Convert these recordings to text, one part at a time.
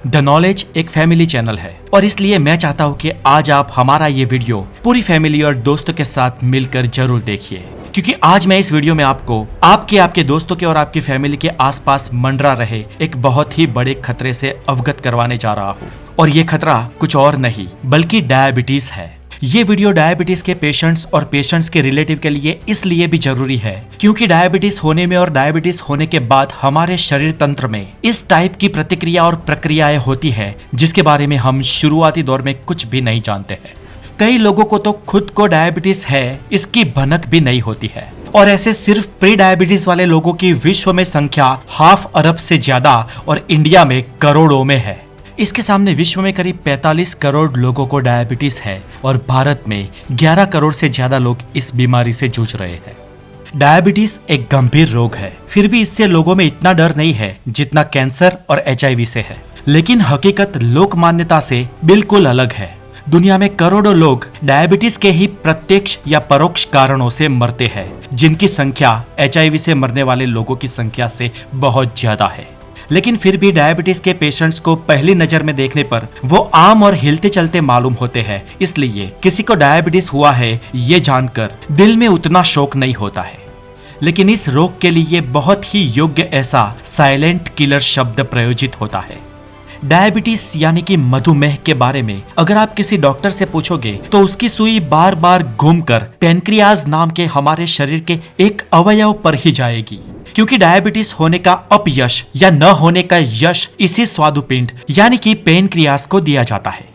The knowledge एक family channel है और इसलिए मैं चाहता हूँ कि आज आप हमारा ये वीडियो पूरी फैमिली और दोस्तों के साथ मिलकर जरूर देखिए, क्योंकि आज मैं इस वीडियो में आपको आपके दोस्तों के और आपकी फैमिली के आसपास मंडरा रहे एक बहुत ही बड़े खतरे से अवगत करवाने जा रहा हूँ। और ये खतरा कुछ और नहीं बल्कि डायबिटीज है। ये वीडियो डायबिटीज के पेशेंट्स और पेशेंट्स के रिलेटिव के लिए इसलिए भी जरूरी है क्योंकि डायबिटीज होने में और डायबिटीज होने के बाद हमारे शरीर तंत्र में इस टाइप की प्रतिक्रिया और प्रक्रियाएं होती है जिसके बारे में हम शुरुआती दौर में कुछ भी नहीं जानते हैं। कई लोगों को तो खुद को डायबिटीज है इसकी भनक भी नहीं होती है और ऐसे सिर्फ प्री डायबिटीज वाले लोगों की विश्व में संख्या 500 अरब से ज्यादा और इंडिया में करोड़ों में है। इसके सामने विश्व में करीब 45 करोड़ लोगों को डायबिटीज है और भारत में 11 करोड़ से ज्यादा लोग इस बीमारी से जूझ रहे हैं। डायबिटीज एक गंभीर रोग है, फिर भी इससे लोगों में इतना डर नहीं है जितना कैंसर और HIV से है। लेकिन हकीकत लोक मान्यता से बिल्कुल अलग है। दुनिया में करोड़ों लोग डायबिटीज के ही प्रत्यक्ष या परोक्ष कारणों से मरते हैं, जिनकी संख्या HIV से मरने वाले लोगों की संख्या से बहुत ज्यादा है। लेकिन फिर भी डायबिटीज के पेशेंट्स को पहली नजर में देखने पर वो आम और हिलते चलते मालूम होते हैं, इसलिए किसी को डायबिटीज हुआ है ये जानकर दिल में उतना शौक नहीं होता है। लेकिन इस रोग के लिए बहुत ही योग्य ऐसा साइलेंट किलर शब्द प्रयोजित होता है। डायबिटीज यानी कि मधुमेह के बारे में अगर आप किसी डॉक्टर से पूछोगे तो उसकी सुई बार बार घूमकर पैनक्रियाज नाम के हमारे शरीर के एक अवयव पर ही जाएगी, क्योंकि डायबिटीज होने का अपयश या न होने का यश इसी स्वादुपिंड यानी कि पैनक्रियाज को दिया जाता है।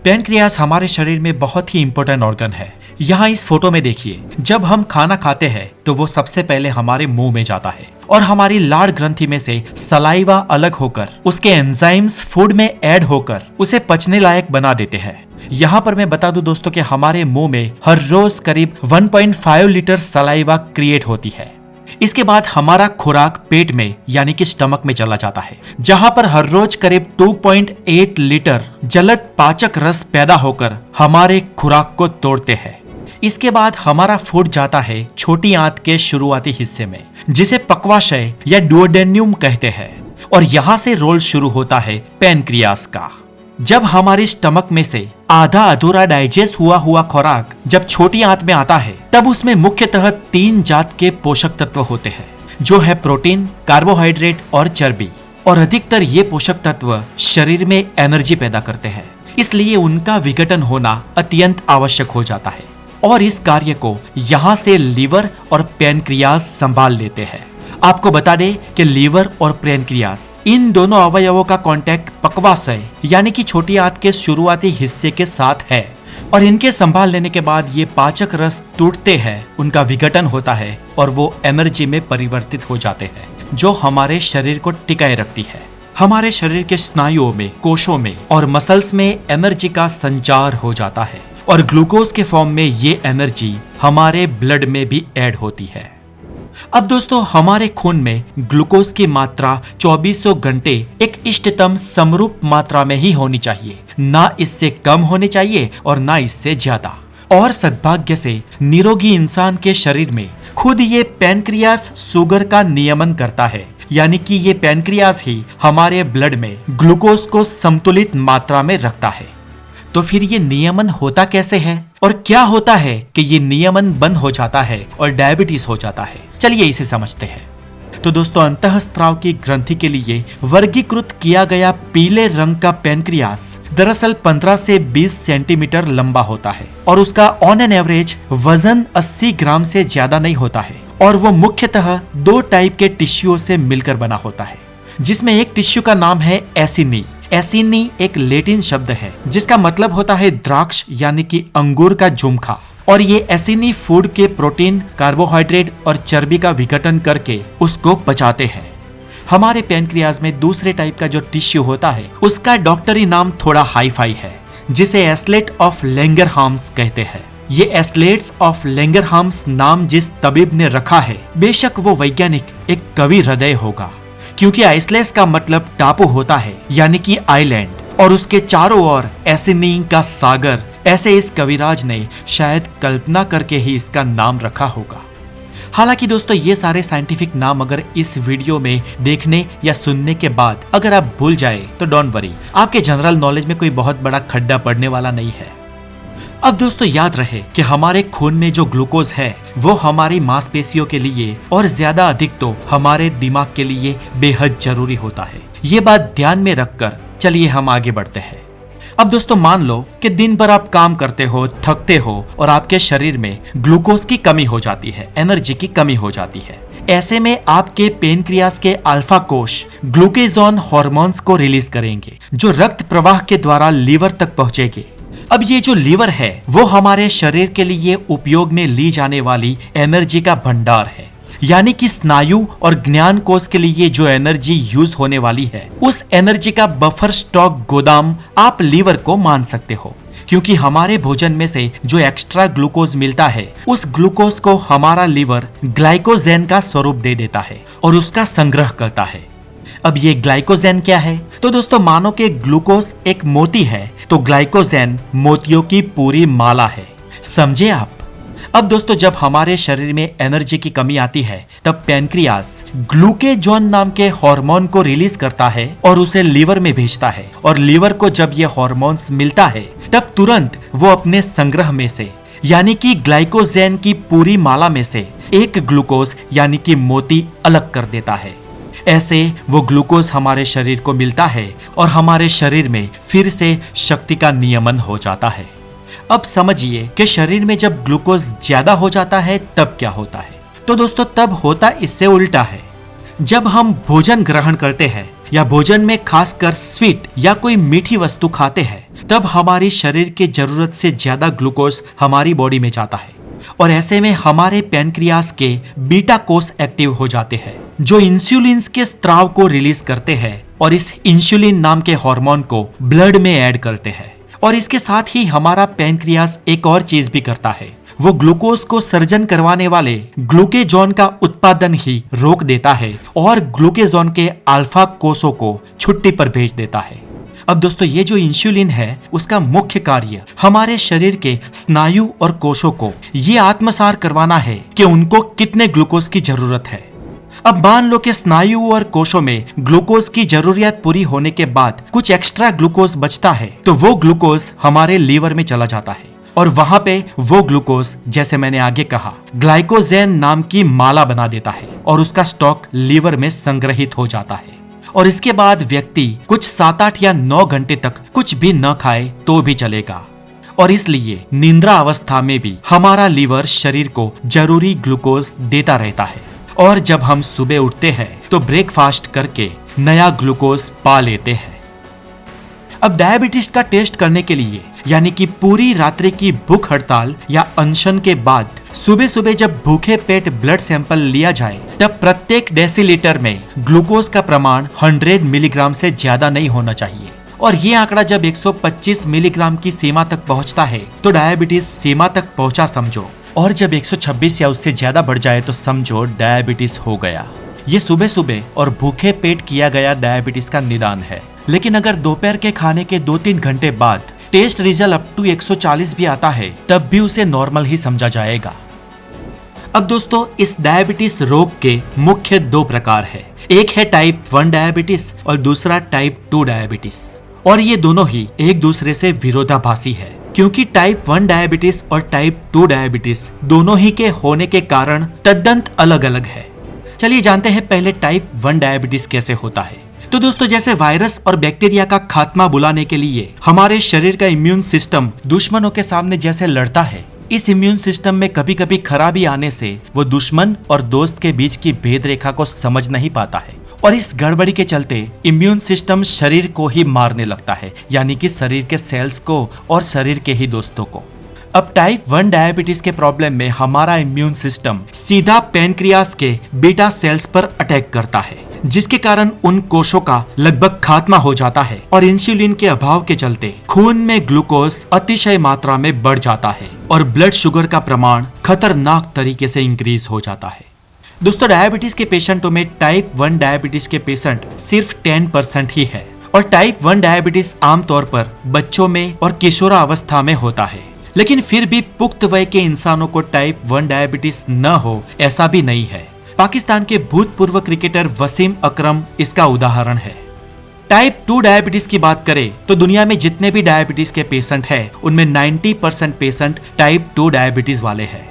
पैनक्रियाज हमारे शरीर में बहुत ही इंपॉर्टेंट ऑर्गन है। यहाँ इस फोटो में देखिए, जब हम खाना खाते हैं तो वो सबसे पहले हमारे मुंह में जाता है और हमारी लाड़ ग्रंथि में से सलाइवा अलग होकर उसके एंजाइम्स फूड में ऐड होकर उसे पचने लायक बना देते हैं। यहाँ पर मैं बता दूं दोस्तों कि हमारे मुंह में हर रोज करीब 1.5 लीटर सलाइवा क्रिएट होती है। इसके बाद हमारा खुराक पेट में यानी कि स्टमक में चला जाता है, जहां पर हर रोज करीब 2.8 लीटर जलद पाचक रस पैदा होकर हमारे खुराक को तोड़ते हैं। इसके बाद हमारा फूड जाता है छोटी आंत के शुरुआती हिस्से में, जिसे पक्वाशय या डुओडेन्यूम कहते हैं, और यहाँ से रोल शुरू होता है पैनक्रियास का। जब हमारी स्टमक में से आधा अधूरा डाइजेस्ट हुआ खुराक जब छोटी आंत में आता है, तब उसमें मुख्यतः 3 जात के पोषक तत्व होते हैं, जो है प्रोटीन, कार्बोहाइड्रेट और चर्बी। और अधिकतर ये पोषक तत्व शरीर में एनर्जी पैदा करते हैं, इसलिए उनका विघटन होना अत्यंत आवश्यक हो जाता है। और इस कार्य को यहाँ से लीवर और पैनक्रियास संभाल लेते हैं। आपको बता दें कि लीवर और पैनक्रियास इन दोनों अवयवों का कांटेक्ट पक्वाशय यानी कि छोटी आंत के शुरुआती हिस्से के साथ है, और इनके संभाल लेने के बाद ये पाचक रस टूटते हैं, उनका विघटन होता है और वो एनर्जी में परिवर्तित हो जाते हैं, जो हमारे शरीर को टिकाए रखती है। हमारे शरीर के स्नायुओं में, कोशों में और मसल्स में एनर्जी का संचार हो जाता है और ग्लूकोज के फॉर्म में ये एनर्जी हमारे ब्लड में भी ऐड होती है। अब दोस्तों, हमारे खून में ग्लूकोज की मात्रा 2400 घंटे एक इष्टतम समरूप मात्रा में ही होनी चाहिए, ना इससे कम होनी चाहिए और ना इससे ज्यादा। और सद्भाग्य से निरोगी इंसान के शरीर में खुद ये पैनक्रियास शुगर का नियमन करता है, यानी कि ये पैनक्रियास ही हमारे ब्लड में ग्लूकोज को संतुलित मात्रा में रखता है। तो फिर ये नियमन होता कैसे है और क्या होता है कि ये नियमन बंद हो जाता है और डायबिटीज हो जाता है? चलिए इसे समझते हैं। तो दोस्तों, अंतःस्त्राव की ग्रंथि के लिए वर्गीकृत किया गया पीले रंग का पैनक्रियास दरअसल 15 से 20 सेंटीमीटर लंबा होता है और उसका ऑन एन एवरेज वजन 80 ग्राम से ज्यादा नहीं होता है, और वो मुख्यतः 2 टाइप के टिश्यूओं से मिलकर बना होता है, जिसमें एक टिश्यू का नाम है एसिनी। एसिनी एक लैटिन शब्द है जिसका मतलब होता है द्राक्ष यानी कि अंगूर का झुमका, और ये एसिनी फूड के प्रोटीन, कार्बोहाइड्रेट और चर्बी का विघटन करके उसको पचाते हैं। हमारे पैनक्रियाज में दूसरे टाइप का जो टिश्यू होता है उसका डॉक्टरी नाम थोड़ा हाई फाई है, जिसे एस्लेट ऑफ लैंगरहाम्स कहते हैं। ये एस्लेट्स ऑफ लैंगरहाम्स नाम जिस तबीब ने रखा है, बेशक वो वैज्ञानिक एक कवि हृदय होगा, क्योंकि आइसलेस का मतलब टापू होता है यानी कि आइलैंड, और उसके चारों ओर एसिनी का सागर। ऐसे इस कविराज ने शायद कल्पना करके ही इसका नाम रखा होगा। हालांकि दोस्तों ये सारे साइंटिफिक नाम अगर इस वीडियो में देखने या सुनने के बाद अगर आप भूल जाए तो डोंट वरी, आपके जनरल नॉलेज में कोई बहुत बड़ा खड्डा पड़ने वाला नहीं है। अब दोस्तों याद रहे कि हमारे खून में जो ग्लूकोज है वो हमारी मांसपेशियों के लिए और ज्यादा अधिक तो हमारे दिमाग के लिए बेहद जरूरी होता है। ये बात ध्यान में रखकर चलिए हम आगे बढ़ते हैं। अब दोस्तों मान लो कि दिन भर आप काम करते हो, थकते हो और आपके शरीर में ग्लूकोज की कमी हो जाती है, एनर्जी की कमी हो जाती है। ऐसे में आपके पेनक्रियास के अल्फा कोश ग्लूकेजॉन हार्मोन्स को रिलीज करेंगे जो रक्त प्रवाह के द्वारा लीवर तक पहुंचेंगे। अब ये जो लीवर है वो हमारे शरीर के लिए उपयोग में ली जाने वाली एनर्जी का भंडार है, यानी कि स्नायु और ज्ञान कोश के लिए जो एनर्जी यूज होने वाली है उस एनर्जी का बफर स्टॉक गोदाम आप लीवर को मान सकते हो। क्योंकि हमारे भोजन में से जो एक्स्ट्रा ग्लूकोज मिलता है उस ग्लूकोज को हमारा लीवर ग्लाइकोजेन का स्वरूप दे देता है और उसका संग्रह करता है। अब ये ग्लाइकोजेन क्या है? तो दोस्तों मानो कि ग्लूकोज एक मोती है तो ग्लाइकोजेन मोतियों की पूरी माला है, समझे आप? अब दोस्तों जब हमारे शरीर में एनर्जी की कमी आती है तब पैनक्रियास ग्लूकेजॉन नाम के हार्मोन को रिलीज करता है और उसे लीवर में भेजता है। और लीवर को जब ये हार्मोन्स मिलता है तब तुरंत वो अपने संग्रह में से यानी कि ग्लाइकोजेन की पूरी माला में से एक ग्लूकोज यानी कि मोती अलग कर देता है। ऐसे वो ग्लूकोज हमारे शरीर को मिलता है और हमारे शरीर में फिर से शक्ति का नियमन हो जाता है। अब समझिए कि शरीर में जब ग्लूकोज ज्यादा हो जाता है तब क्या होता है? तो दोस्तों तब होता इससे उल्टा है। जब हम भोजन ग्रहण करते हैं या भोजन में खासकर स्वीट या कोई मीठी वस्तु खाते हैं तब हमारी शरीर की जरूरत से ज्यादा ग्लूकोज हमारी बॉडी में जाता है और ऐसे में हमारे पैनक्रियास के बीटा कोष एक्टिव हो जाते हैं जो इंसुलिन के स्त्राव को रिलीज करते हैं और इस इंसुलिन नाम के हार्मोन को ब्लड में ऐड करते हैं। और इसके साथ ही हमारा पैनक्रियास एक और चीज भी करता है, वो ग्लूकोज को सर्जन करवाने वाले ग्लूकेजॉन का उत्पादन ही रोक देता है और ग्लूकेजॉन के अल्फा कोषों को छुट्टी पर भेज देता है। अब दोस्तों ये जो इंसुलिन है उसका मुख्य कार्य हमारे शरीर के स्नायु और कोषों को ये आत्मसात करवाना है कि उनको कितने ग्लूकोज की जरूरत है। अब मान लो कि स्नायु और कोशों में ग्लूकोज की जरूरियत पूरी होने के बाद कुछ एक्स्ट्रा ग्लूकोज बचता है तो वो ग्लूकोज हमारे लीवर में चला जाता है और वहां पे वो ग्लूकोज जैसे मैंने आगे कहा ग्लाइकोजेन नाम की माला बना देता है और उसका स्टॉक लीवर में संग्रहित हो जाता है। और इसके बाद व्यक्ति कुछ 7-8 या 9 घंटे तक कुछ भी न खाए तो भी चलेगा। और इसलिए निद्रा अवस्था में भी हमारा लीवर शरीर को जरूरी ग्लूकोज देता रहता है और जब हम सुबह उठते हैं तो ब्रेकफास्ट करके नया ग्लूकोज पा लेते हैं। अब डायबिटीज का टेस्ट करने के लिए यानी कि पूरी रात्रि की भूख हड़ताल या अनशन के बाद सुबह सुबह जब भूखे पेट ब्लड सैंपल लिया जाए तब प्रत्येक डेसीलीटर में ग्लूकोज का प्रमाण 100 मिलीग्राम से ज्यादा नहीं होना चाहिए। और ये आंकड़ा जब 125 मिलीग्राम की सीमा तक पहुंचता है तो डायबिटीज सीमा तक पहुंचा समझो, और जब 126 या उससे ज्यादा बढ़ जाए तो समझो डायबिटीज हो गया। ये सुबह सुबह और भूखे पेट किया गया डायबिटीज का निदान है। लेकिन अगर दोपहर के खाने के 2-3 घंटे बाद टेस्ट रिजल्ट अप टू 140 भी आता है तब भी उसे नॉर्मल ही समझा जाएगा। अब दोस्तों इस डायबिटीज रोग के मुख्य 2 प्रकार है, एक है टाइप 1 डायबिटीज और दूसरा टाइप 2 डायबिटीज। और ये दोनों ही एक दूसरे से विरोधाभासी है क्योंकि टाइप 1 डायबिटीज और टाइप 2 डायबिटीज दोनों ही के होने के कारण तद्दंत अलग अलग है। चलिए जानते हैं पहले टाइप 1 डायबिटीज कैसे होता है। तो दोस्तों जैसे वायरस और बैक्टीरिया का खात्मा बुलाने के लिए हमारे शरीर का इम्यून सिस्टम दुश्मनों के सामने जैसे लड़ता है, इस इम्यून सिस्टम में कभी कभी खराबी आने से वो दुश्मन और दोस्त के बीच की भेद रेखा को समझ नहीं पाता है और इस गड़बड़ी के चलते इम्यून सिस्टम शरीर को ही मारने लगता है, यानी कि शरीर के सेल्स को और शरीर के ही दोस्तों को। अब टाइप 1 डायबिटीज के प्रॉब्लम में हमारा इम्यून सिस्टम सीधा पैनक्रियास के बीटा सेल्स पर अटैक करता है, जिसके कारण उन कोशों का लगभग खात्मा हो जाता है और इंसुलिन के अभाव के चलते खून में ग्लूकोज अतिशय मात्रा में बढ़ जाता है और ब्लड शुगर का प्रमाण खतरनाक तरीके से इंक्रीज हो जाता है। दोस्तों डायबिटीज के पेशेंटों में टाइप 1 डायबिटीज के पेशेंट सिर्फ 10% ही है और टाइप 1 डायबिटीज आमतौर पर बच्चों में और किशोरावस्था में होता है। लेकिन फिर भी पुख्त वय के इंसानों को टाइप 1 डायबिटीज न हो ऐसा भी नहीं है। पाकिस्तान के भूतपूर्व क्रिकेटर वसीम अकरम इसका उदाहरण है। टाइप 2 डायबिटीज की बात करें तो दुनिया में जितने भी डायबिटीज के पेशेंट हैं, उनमें 90% पेशेंट टाइप 2 डायबिटीज वाले हैं।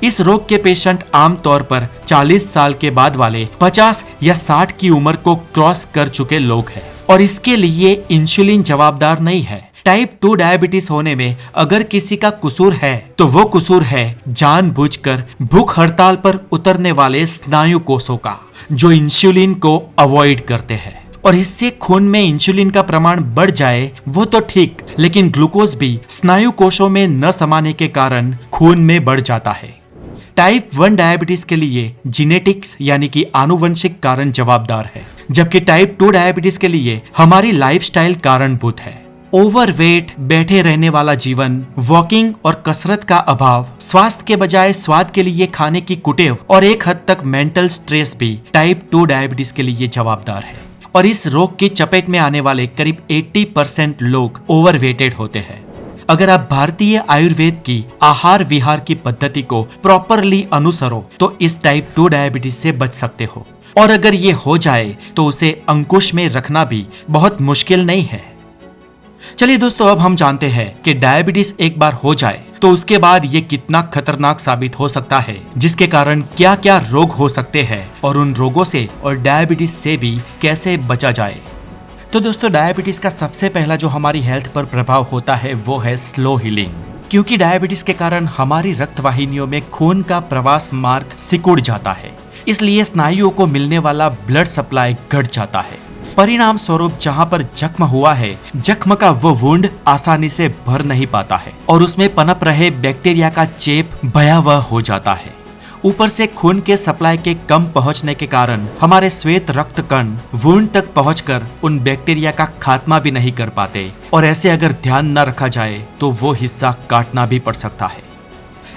इस रोग के पेशेंट आमतौर पर 40 साल के बाद वाले 50 या 60 की उम्र को क्रॉस कर चुके लोग हैं और इसके लिए इंसुलिन जवाबदार नहीं है। टाइप 2 डायबिटीज होने में अगर किसी का कसूर है तो वो कसूर है जानबूझकर भूख हड़ताल पर उतरने वाले स्नायु कोषों का, जो इंसुलिन को अवॉइड करते हैं और इससे खून में इंसुलिन का प्रमाण बढ़ जाए वो तो ठीक, लेकिन ग्लूकोज भी स्नायु कोषों में न समाने के कारण खून में बढ़ जाता है। टाइप 1 डायबिटीज के लिए जीनेटिक्स यानी कि आनुवंशिक कारण जवाबदार है, जबकि टाइप 2 डायबिटीज के लिए हमारी लाइफस्टाइल कारणभूत है। ओवरवेट, बैठे रहने वाला जीवन, वॉकिंग और कसरत का अभाव, स्वास्थ्य के बजाय स्वाद के लिए खाने की कुटेव और एक हद तक मेंटल स्ट्रेस भी टाइप 2 डायबिटीज के लिए जवाबदार है। और इस रोग की चपेट में आने वाले करीब 80% लोग ओवरवेटेड होते हैं। अगर आप भारतीय आयुर्वेद की आहार विहार की पद्धति को प्रॉपरली अनुसरो तो इस टाइप 2 डायबिटीज से बच सकते हो, और अगर ये हो जाए तो उसे अंकुश में रखना भी बहुत मुश्किल नहीं है। चलिए दोस्तों, अब हम जानते हैं कि डायबिटीज एक बार हो जाए तो उसके बाद ये कितना खतरनाक साबित हो सकता है, जिसके कारण क्या क्या रोग हो सकते हैं और उन रोगों से और डायबिटीज से भी कैसे बचा जाए। तो दोस्तों, डायबिटीज का सबसे पहला जो हमारी हेल्थ पर प्रभाव होता है वो है स्लो हीलिंग, क्योंकि डायबिटीज के कारण हमारी रक्त वाहिनियों में खून का प्रवास मार्ग सिकुड़ जाता है, इसलिए स्नायुओं को मिलने वाला ब्लड सप्लाई घट जाता है। परिणाम स्वरूप जहाँ पर जख्म हुआ है, जख्म का वो वुंड आसानी से भर नहीं पाता है और उसमें पनप रहे बैक्टीरिया का चेप भयावह हो जाता है। ऊपर से खून के सप्लाई के कम पहुंचने के कारण हमारे श्वेत रक्त कण वुंड तक पहुंचकर उन बैक्टीरिया का खात्मा भी नहीं कर पाते, और ऐसे अगर ध्यान न रखा जाए तो वो हिस्सा काटना भी पड़ सकता है।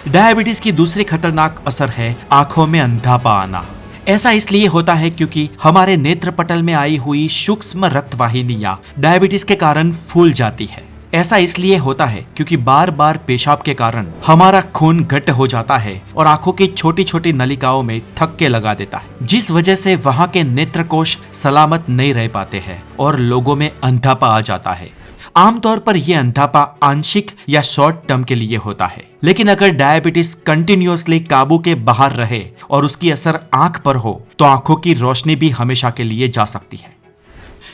डायबिटीज की दूसरी खतरनाक असर है आंखों में अंधापा आना। ऐसा इसलिए होता है क्योंकि हमारे नेत्र पटल में आई हुई सूक्ष्म रक्त वाहिनियां डायबिटीज के कारण फूल जाती है। ऐसा इसलिए होता है क्योंकि बार बार पेशाब के कारण हमारा खून घट हो जाता है और आंखों की छोटी छोटी नलिकाओं में थक्के लगा देता है, जिस वजह से वहां के नेत्र कोश सलामत नहीं रह पाते हैं और लोगों में अंधापा आ जाता है। आमतौर पर यह अंधापा आंशिक या शॉर्ट टर्म के लिए होता है, लेकिन अगर डायबिटीज कंटिन्यूअसली काबू के बाहर रहे और उसकी असर आंख पर हो तो आंखों की रोशनी भी हमेशा के लिए जा सकती है।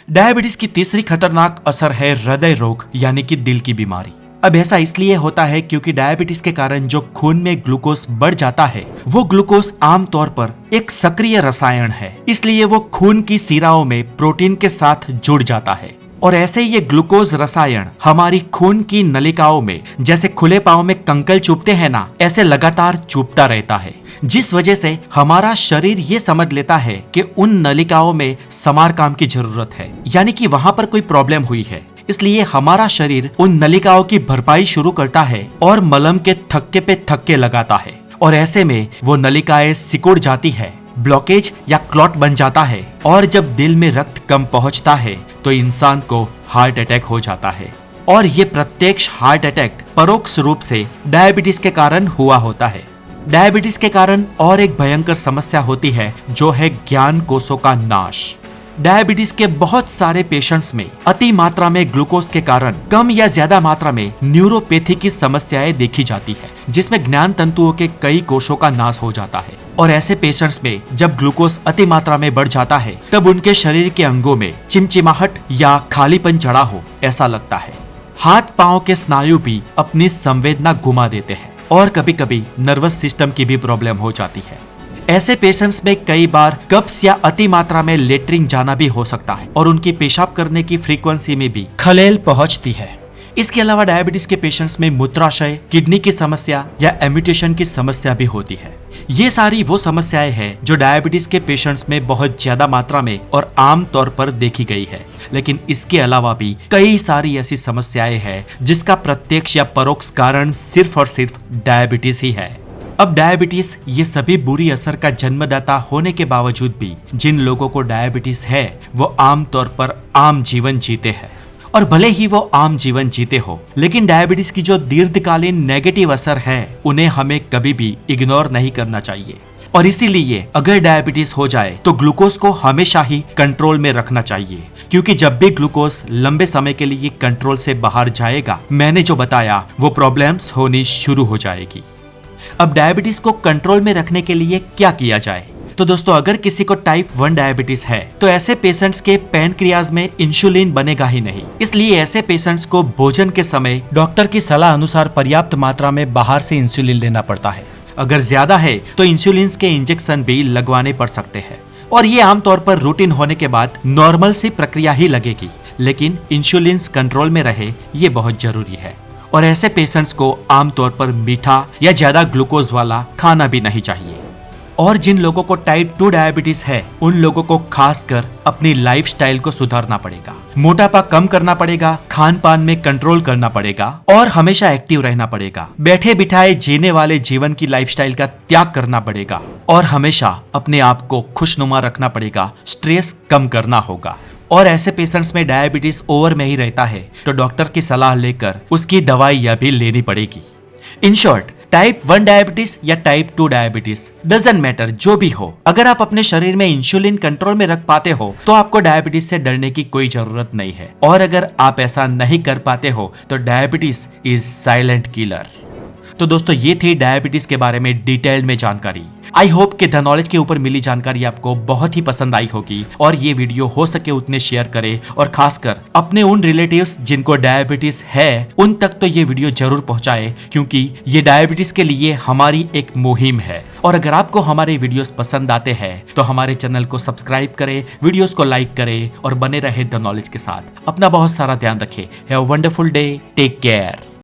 डायबिटीज की तीसरी खतरनाक असर है हृदय रोग यानी कि दिल की बीमारी। अब ऐसा इसलिए होता है क्योंकि डायबिटीज के कारण जो खून में ग्लूकोज बढ़ जाता है, वो ग्लूकोज आमतौर पर एक सक्रिय रसायन है, इसलिए वो खून की सिराओं में प्रोटीन के साथ जुड़ जाता है और ऐसे ये ग्लूकोज रसायन हमारी खून की नलिकाओं में जैसे खुले पाँव में कंकल चुभते हैं ना, ऐसे लगातार चुभता रहता है, जिस वजह से हमारा शरीर ये समझ लेता है कि उन नलिकाओं में समारकाम की जरूरत है, यानी कि वहाँ पर कोई प्रॉब्लम हुई है। इसलिए हमारा शरीर उन नलिकाओं की भरपाई शुरू करता है और मलहम के थक्के पे थक्के लगाता है, और ऐसे में वो नलिकाएं सिकुड़ जाती है, ब्लॉकेज या क्लॉट बन जाता है, और जब दिल में रक्त कम पहुंचता है तो इंसान को हार्ट अटैक हो जाता है। और ये प्रत्यक्ष हार्ट अटैक परोक्ष रूप से डायबिटीज के कारण हुआ होता है। डायबिटीज के कारण और एक भयंकर समस्या होती है जो है ज्ञान कोषों का नाश। डायबिटीज के बहुत सारे पेशेंट्स में अति मात्रा में ग्लूकोज के कारण कम या ज्यादा मात्रा में न्यूरोपैथी की समस्याएं देखी जाती है, जिसमें ज्ञान तंतुओं के कई कोषों का नाश हो जाता है। और ऐसे पेशेंट्स में जब ग्लूकोज अति मात्रा में बढ़ जाता है तब उनके शरीर के अंगों में चिमचिमाहट या खालीपन चढ़ा हो ऐसा लगता है। हाथ पांव के स्नायु भी अपनी संवेदना घुमा देते हैं और कभी कभी नर्वस सिस्टम की भी प्रॉब्लम हो जाती है। ऐसे पेशेंट्स में कई बार कब्ज या अति मात्रा में लेटरिन जाना भी हो सकता है और उनकी पेशाब करने की फ्रीक्वेंसी में भी खलेल पहुंचती है। इसके अलावा डायबिटीज के पेशेंट्स में मूत्राशय, किडनी की समस्या या एम्यूटेशन की समस्या भी होती है। ये सारी वो समस्याएं हैं जो डायबिटीज के पेशेंट्स में बहुत ज्यादा मात्रा में और आम तौर पर देखी गई है, लेकिन इसके अलावा भी कई सारी ऐसी समस्याएं हैं जिसका प्रत्यक्ष या परोक्ष कारण सिर्फ और सिर्फ डायबिटीज ही है। अब डायबिटीज ये सभी बुरी असर का जन्मदाता होने के बावजूद भी जिन लोगों को डायबिटीज है वो आम तौर पर आम जीवन जीते हैं और भले ही वो आम जीवन जीते हो, लेकिन डायबिटीज की जो दीर्घकालीन नेगेटिव असर है उन्हें हमें कभी भी इग्नोर नहीं करना चाहिए। और इसीलिए अगर डायबिटीज हो जाए तो ग्लूकोज को हमेशा ही कंट्रोल में रखना चाहिए, क्योंकि जब भी ग्लूकोज लंबे समय के लिए कंट्रोल से बाहर जाएगा, मैंने जो बताया वो प्रॉब्लम्स होनी शुरू हो जाएगी। अब डायबिटीज को कंट्रोल में रखने के लिए क्या किया जाए? तो दोस्तों, अगर किसी को टाइप 1 डायबिटीज है तो ऐसे पेशेंट्स के पैनक्रियाज में इंसुलिन बनेगा ही नहीं। इसलिए ऐसे पेशेंट्स को भोजन के समय डॉक्टर की सलाह अनुसार पर्याप्त मात्रा में बाहर से इंसुलिन लेना पड़ता है। अगर ज्यादा है तो इंसुलिन के इंजेक्शन भी लगवाने पड़ सकते हैं, और ये आमतौर पर रूटीन होने के बाद नॉर्मल सी प्रक्रिया ही लगेगी, लेकिन इंसुलिन कंट्रोल में रहे ये बहुत जरूरी है। और ऐसे पेशेंट्स को आमतौर पर मीठा या ज्यादा ग्लूकोज वाला खाना भी नहीं चाहिए। और जिन लोगों को टाइप 2 डायबिटीज है उन लोगों को खासकर अपनी लाइफस्टाइल को सुधारना पड़ेगा, मोटापा कम करना पड़ेगा, खान पान में कंट्रोल करना पड़ेगा और हमेशा एक्टिव रहना पड़ेगा। बैठे बिठाए जीने वाले जीवन की लाइफस्टाइल का त्याग करना पड़ेगा और हमेशा अपने आप को खुशनुमा रखना पड़ेगा, स्ट्रेस कम करना होगा। और ऐसे पेशेंट्स में डायबिटीज ओवर में ही रहता है तो डॉक्टर की सलाह लेकर उसकी दवाइयां भी लेनी पड़ेगी। इन शॉर्ट, टाइप 1 डायबिटीज या टाइप 2 डायबिटीज डजंट मैटर, जो भी हो, अगर आप अपने शरीर में इंसुलिन कंट्रोल में रख पाते हो तो आपको डायबिटीज से डरने की कोई जरूरत नहीं है। और अगर आप ऐसा नहीं कर पाते हो तो डायबिटीज इज साइलेंट किलर। तो दोस्तों, ये थी डायबिटीज के बारे में डिटेल में जानकारी। आई होप कि द नॉलेज के ऊपर मिली जानकारी आपको बहुत ही पसंद आई होगी, और ये वीडियो हो सके उतने शेयर करें, और खासकर अपने उन रिलेटिव्स जिनको डायबिटीज है उन तक तो ये वीडियो जरूर पहुंचाए, क्योंकि ये डायबिटीज के लिए हमारी एक मुहिम है। और अगर आपको हमारे वीडियोस पसंद आते हैं तो हमारे चैनल को सब्सक्राइब करें, वीडियोस को लाइक करें और बने रहे द नॉलेज के साथ। अपना बहुत सारा ध्यान रखें। Have a wonderful day, take care.